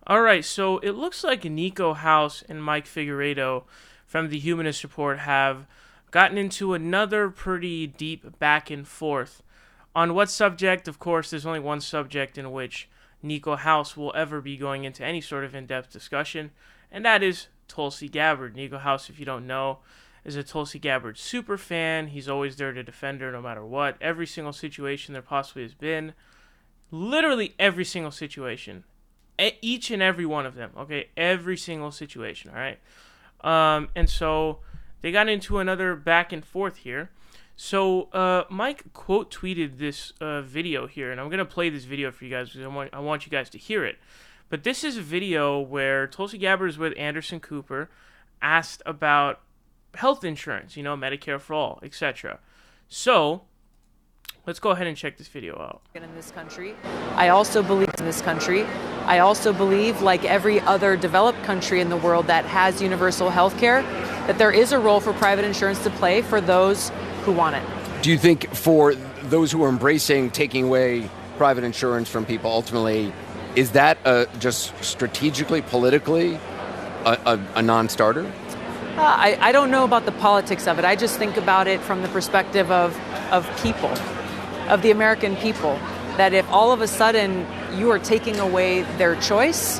All right, so it looks like Niko House and Mike Figueredo from the Humanist Report have gotten into another pretty deep back and forth. On what subject? Of course, there's only one subject in which Niko House will ever be going into any sort of in-depth discussion, and that is Tulsi Gabbard. Niko House, if you don't know, is a Tulsi Gabbard super fan. He's always there to defend her no matter what. Every single situation there possibly has been. Literally every single situation, each and every one of them. Okay, every single situation. All right, and so they got into another back and forth here. So Mike quote tweeted this video here, and I'm gonna play this video for you guys because I want you guys to hear it. But this is a video where Tulsi Gabbard is with Anderson Cooper, asked about health insurance, Medicare for all, etc. So let's go ahead and check this video out. In this country, I also believe, like every other developed country in the world that has universal health care, that there is a role for private insurance to play for those who want it. Do you think for those who are embracing taking away private insurance from people, ultimately, is that just strategically, politically, a non-starter? I don't know about the politics of it. I just think about it from the perspective of people, of the American people, that if all of a sudden you are taking away their choice,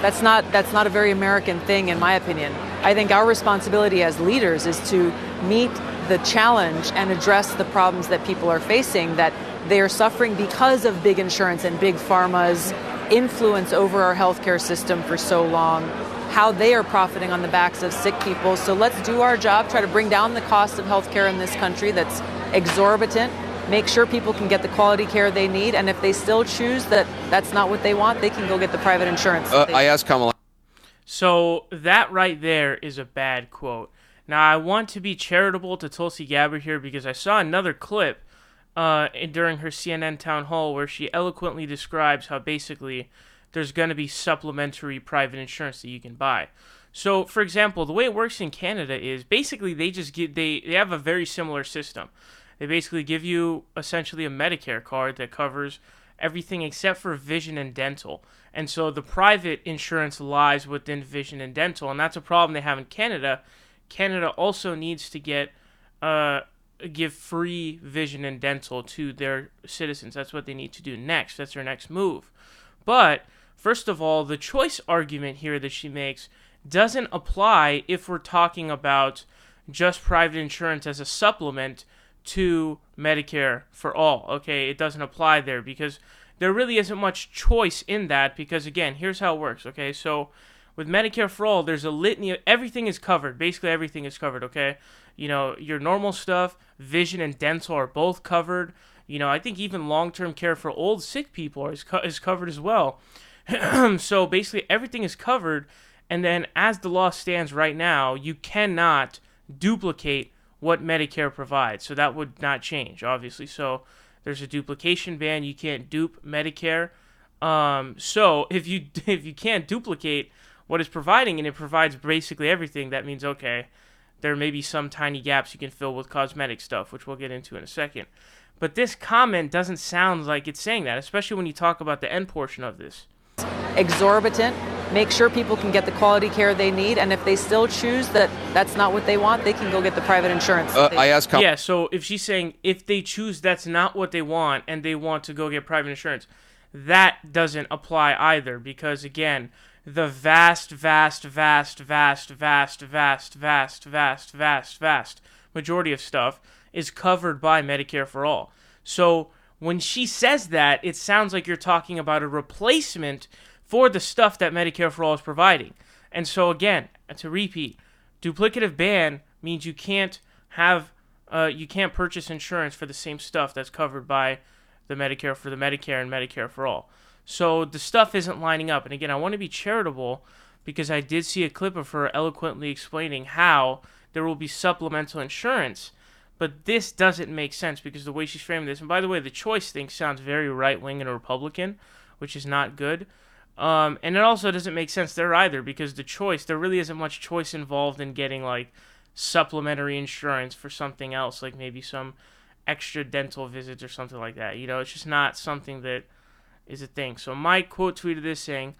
that's not a very American thing, in my opinion. I think our responsibility as leaders is to meet the challenge and address the problems that people are facing, that they are suffering because of big insurance and big pharma's influence over our healthcare system for so long, how they are profiting on the backs of sick people. So let's do our job, try to bring down the cost of healthcare in this country that's exorbitant, make sure people can get the quality care they need, and if they still choose that that's not what they want, they can go get the private insurance. I asked Kamala. So that right there is a bad quote. Now, I want to be charitable to Tulsi Gabbard here because I saw another clip during her CNN town hall where she eloquently describes how basically there's going to be supplementary private insurance that you can buy. So, for example, the way it works in Canada is basically they have a very similar system. They basically give you essentially a Medicare card that covers everything except for vision and dental. And so the private insurance lies within vision and dental, and that's a problem they have in Canada. Canada also needs to give free vision and dental to their citizens. That's what they need to do next. That's their next move. But first of all, the choice argument here that she makes doesn't apply if we're talking about just private insurance as a supplement to Medicare for all. Okay, it doesn't apply there because there really isn't much choice in that because, again, here's how it works. Okay, so with Medicare for all, there's a litany. Everything is covered. Basically, everything is covered, okay? Your normal stuff, vision and dental are both covered. I think even long-term care for old, sick people is covered as well. So basically, everything is covered. And then as the law stands right now, you cannot duplicate what Medicare provides. So that would not change, obviously. So there's a duplication ban. You can't dupe Medicare. So if you can't duplicate what it's providing, and it provides basically everything, that means, okay, there may be some tiny gaps you can fill with cosmetic stuff, which we'll get into in a second. But this comment doesn't sound like it's saying that, especially when you talk about the end portion of this. Exorbitant, make sure people can get the quality care they need, and if they still choose that that's not what they want, they can go get the private insurance. I asked Yeah, so if she's saying if they choose that's not what they want and they want to go get private insurance, that doesn't apply either because, again, the vast majority of stuff is covered by Medicare for all. So when she says that, it sounds like you're talking about a replacement for the stuff that Medicare for all is providing. And so again, to repeat, duplicative ban means you can't purchase insurance for the same stuff that's covered by the Medicare and Medicare for all. So the stuff isn't lining up. And again, I want to be charitable because I did see a clip of her eloquently explaining how there will be supplemental insurance. But this doesn't make sense because the way she's framing this, and by the way, the choice thing sounds very right-wing and Republican, which is not good. And it also doesn't make sense there either because there really isn't much choice involved in getting like supplementary insurance for something else, like maybe some extra dental visits or something like that. It's just not something that is a thing. So Mike quote tweeted this saying,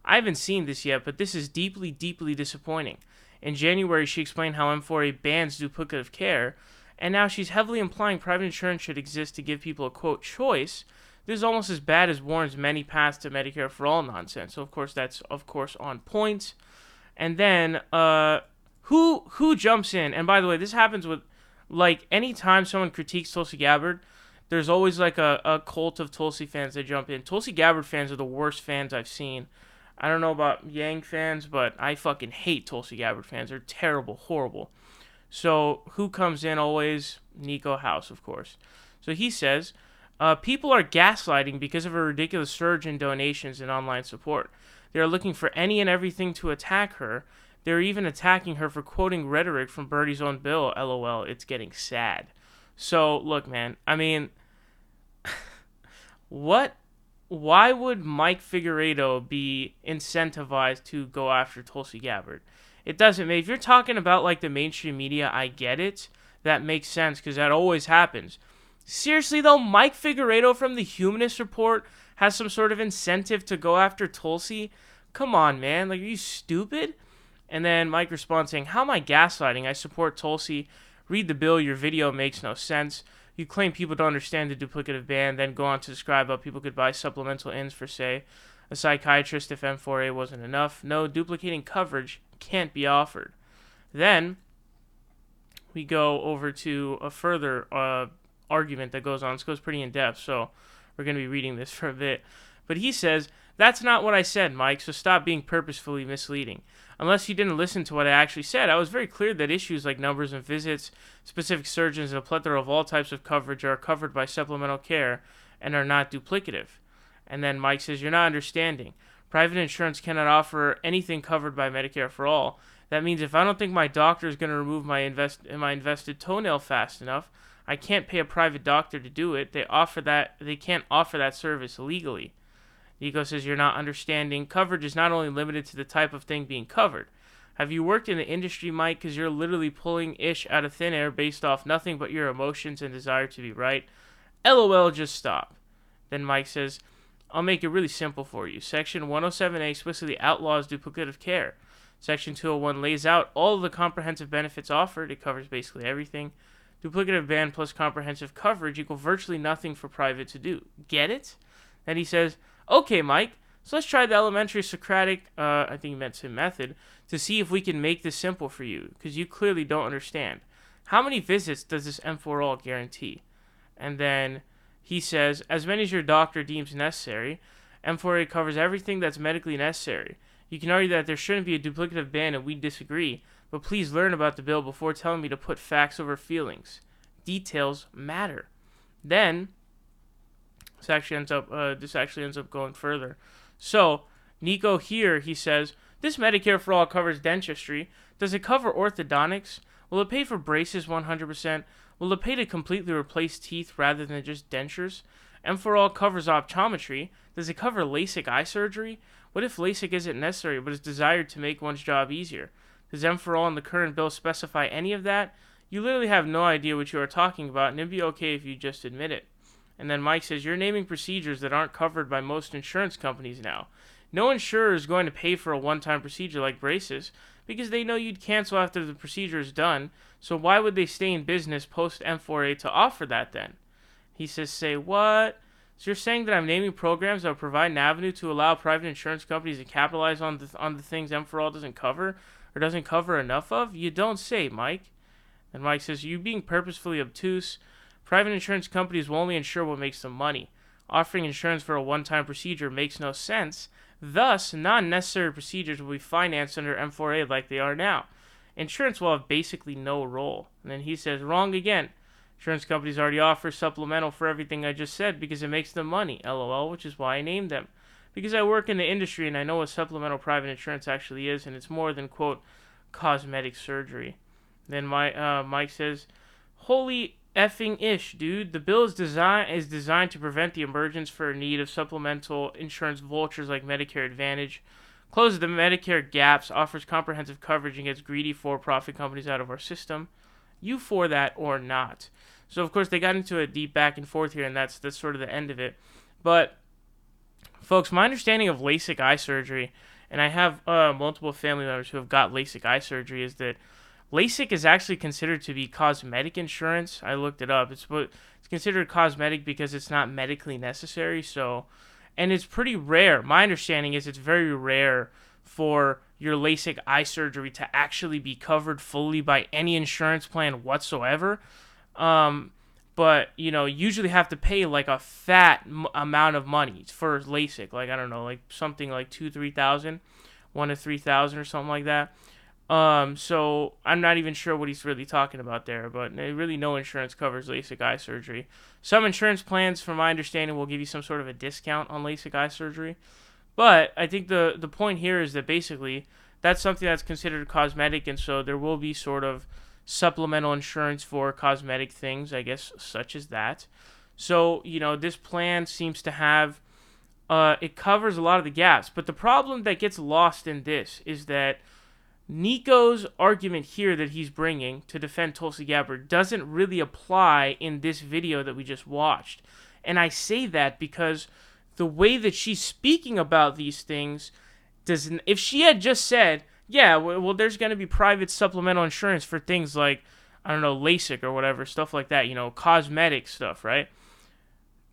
I haven't seen this yet, but this is deeply, deeply disappointing. In January, she explained how M4A bans duplicative care, and now she's heavily implying private insurance should exist to give people a, quote, choice. This is almost as bad as Warren's many paths to Medicare for all nonsense. So, of course, that's, of course, on point. And then, who jumps in? And by the way, this happens with, like, anytime someone critiques Tulsi Gabbard, there's always, like, a cult of Tulsi fans that jump in. Tulsi Gabbard fans are the worst fans I've seen. I don't know about Yang fans, but I fucking hate Tulsi Gabbard fans. They're terrible, horrible. So, who comes in always? Niko House, of course. So he says, people are gaslighting because of a ridiculous surge in donations and online support. They are looking for any and everything to attack her. They're even attacking her for quoting rhetoric from Bernie's own bill. LOL, it's getting sad. So, look, man, I mean, why would Mike Figueredo be incentivized to go after Tulsi Gabbard? It doesn't make, if you're talking about like the mainstream media, I get it. That makes sense because that always happens. Seriously though, Mike Figueredo from the Humanist Report has some sort of incentive to go after Tulsi? Come on, man. Like, are you stupid? And then Mike responds saying, how am I gaslighting? I support Tulsi. Read the bill. Your video makes no sense. You claim people don't understand the duplicative ban, then go on to describe how people could buy supplemental ins for, say, a psychiatrist if M4A wasn't enough. No, duplicating coverage can't be offered. Then we go over to a further argument that goes on. This goes pretty in depth, so we're going to be reading this for a bit. But he says, that's not what I said, Mike, so stop being purposefully misleading. Unless you didn't listen to what I actually said, I was very clear that issues like numbers and visits, specific surgeons, and a plethora of all types of coverage are covered by supplemental care and are not duplicative. And then Mike says, you're not understanding. Private insurance cannot offer anything covered by Medicare for all. That means if I don't think my doctor is going to remove my invested toenail fast enough, I can't pay a private doctor to do it. They can't offer that service legally. Niko says, you're not understanding. Coverage is not only limited to the type of thing being covered. Have you worked in the industry, Mike? Because you're literally pulling ish out of thin air based off nothing but your emotions and desire to be right. LOL, just stop. Then Mike says, I'll make it really simple for you. Section 107A explicitly outlaws duplicative care. Section 201 lays out all of the comprehensive benefits offered. It covers basically everything. Duplicative ban plus comprehensive coverage equal virtually nothing for private to do. Get it? Then he says, okay, Mike, so let's try the elementary Socratic, I think he meant some method, to see if we can make this simple for you, because you clearly don't understand. How many visits does this M4all guarantee? And then he says, as many as your doctor deems necessary. M4A covers everything that's medically necessary. You can argue that there shouldn't be a duplicative ban and we disagree, but please learn about the bill before telling me to put facts over feelings. Details matter. Then this actually ends up going further. So Niko here, he says, this Medicare for all covers dentistry. Does it cover orthodontics? Will it pay for braces 100%? Will it pay to completely replace teeth rather than just dentures? M4all covers optometry. Does it cover LASIK eye surgery? What if LASIK isn't necessary but is desired to make one's job easier? Does M4all in the current bill specify any of that? You literally have no idea what you are talking about, and it'd be okay if you just admit it. And then Mike says, you're naming procedures that aren't covered by most insurance companies now. No insurer is going to pay for a one-time procedure like braces because they know you'd cancel after the procedure is done, so why would they stay in business post-M4A to offer that then? He says, say what? So you're saying that I'm naming programs that will provide an avenue to allow private insurance companies to capitalize on the things M4all doesn't cover or doesn't cover enough of? You don't say, Mike. And Mike says, you being purposefully obtuse. Private insurance companies will only insure what makes them money. Offering insurance for a one-time procedure makes no sense. Thus, non-necessary procedures will be financed under M4A like they are now. Insurance will have basically no role. And then he says, wrong again. Insurance companies already offer supplemental for everything I just said because it makes them money, LOL, which is why I named them. Because I work in the industry and I know what supplemental private insurance actually is, and it's more than, quote, cosmetic surgery. Then Mike says, holy effing ish, dude. The bill is designed to prevent the emergence for a need of supplemental insurance vultures like Medicare Advantage, closes the Medicare gaps, offers comprehensive coverage, and gets greedy for-profit companies out of our system. You for that or not? So, of course, they got into a deep back and forth here, and that's sort of the end of it. But, folks, my understanding of LASIK eye surgery and I have multiple family members who have got LASIK eye surgery, is that LASIK is actually considered to be cosmetic insurance. I looked it up. It's considered cosmetic because it's not medically necessary. So, and it's pretty rare. My understanding is it's very rare for your LASIK eye surgery to actually be covered fully by any insurance plan whatsoever. But usually have to pay like a fat amount of money for LASIK. Like, I don't know, like something like 2,000-3,000, 1,000 to 3,000 or something like that. So I'm not even sure what he's really talking about there, but really no insurance covers LASIK eye surgery. Some insurance plans, from my understanding, will give you some sort of a discount on LASIK eye surgery. But I think the point here is that basically that's something that's considered cosmetic, and so there will be sort of supplemental insurance for cosmetic things, I guess, such as that. So, this plan seems to have, it covers a lot of the gaps. But the problem that gets lost in this is that Niko's argument here that he's bringing to defend Tulsi Gabbard doesn't really apply in this video that we just watched. And I say that because the way that she's speaking about these things doesn't. If she had just said, yeah, well, there's going to be private supplemental insurance for things like, I don't know, LASIK or whatever, stuff like that, cosmetic stuff, right?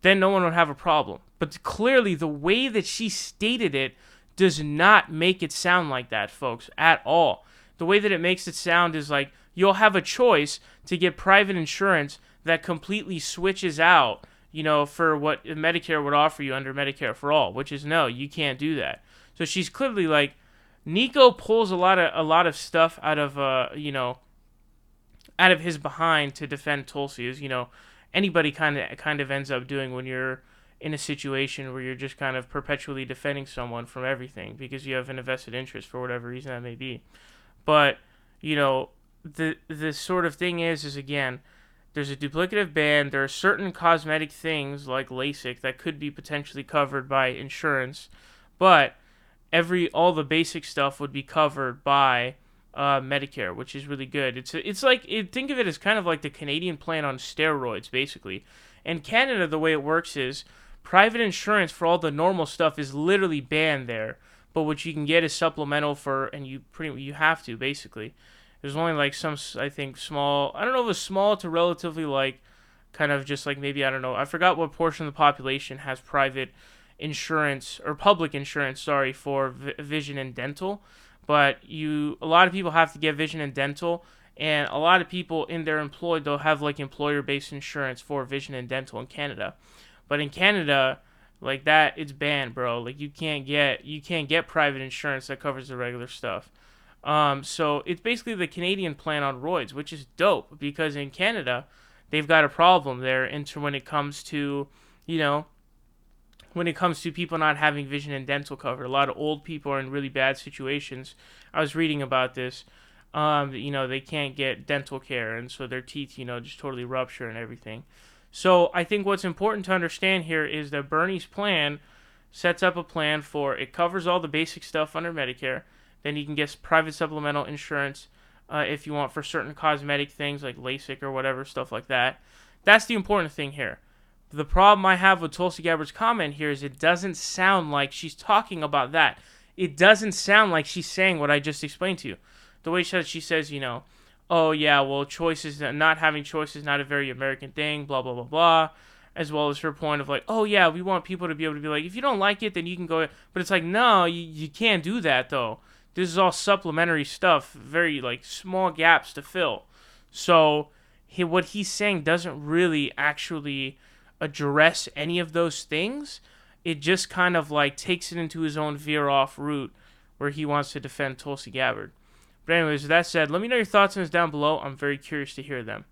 Then no one would have a problem. But clearly, the way that she stated it does not make it sound like that, folks, at all. The way that it makes it sound is like you'll have a choice to get private insurance that completely switches out, for what Medicare would offer you under Medicare for All, which is no, you can't do that. So she's clearly like, Niko pulls a lot of stuff out of out of his behind to defend Tulsi, as anybody kind of ends up doing when you're in a situation where you're just kind of perpetually defending someone from everything because you have an invested interest for whatever reason that may be. But the sort of thing is again, there's a duplicative ban. There are certain cosmetic things like LASIK that could be potentially covered by insurance, but all the basic stuff would be covered by Medicare, which is really good. It's like, think of it as kind of like the Canadian plan on steroids, basically. In Canada, the way it works is private insurance for all the normal stuff is literally banned there, but what you can get is supplemental for, and you have to, basically. There's only like some, I think, small, I don't know if it's small to relatively like, kind of just like maybe, I don't know, I forgot what portion of the population has private insurance, or public insurance, sorry, for vision and dental. But a lot of people have to get vision and dental, and a lot of people in their employed, they'll have like employer-based insurance for vision and dental in Canada. But in Canada, like that, it's banned, bro. Like you can't get private insurance that covers the regular stuff. So it's basically the Canadian plan on roids, which is dope because in Canada, they've got a problem there when it comes to, when it comes to people not having vision and dental covered. A lot of old people are in really bad situations. I was reading about this. They can't get dental care, and so their teeth, just totally rupture and everything. So I think what's important to understand here is that Bernie's plan sets up a plan for, it covers all the basic stuff under Medicare. Then you can get private supplemental insurance if you want for certain cosmetic things like LASIK or whatever, stuff like that. That's the important thing here. The problem I have with Tulsi Gabbard's comment here is it doesn't sound like she's talking about that. It doesn't sound like she's saying what I just explained to you. The way she says, oh yeah, well, not having choice is not a very American thing, blah, blah, blah, blah. As well as her point of like, oh yeah, we want people to be able to be like, if you don't like it, then you can go. But it's like, no, you can't do that though. This is all supplementary stuff, very like small gaps to fill. So what he's saying doesn't really actually address any of those things. It just kind of like takes it into his own veer off route where he wants to defend Tulsi Gabbard. But anyways, with that said, let me know your thoughts on this down below. I'm very curious to hear them.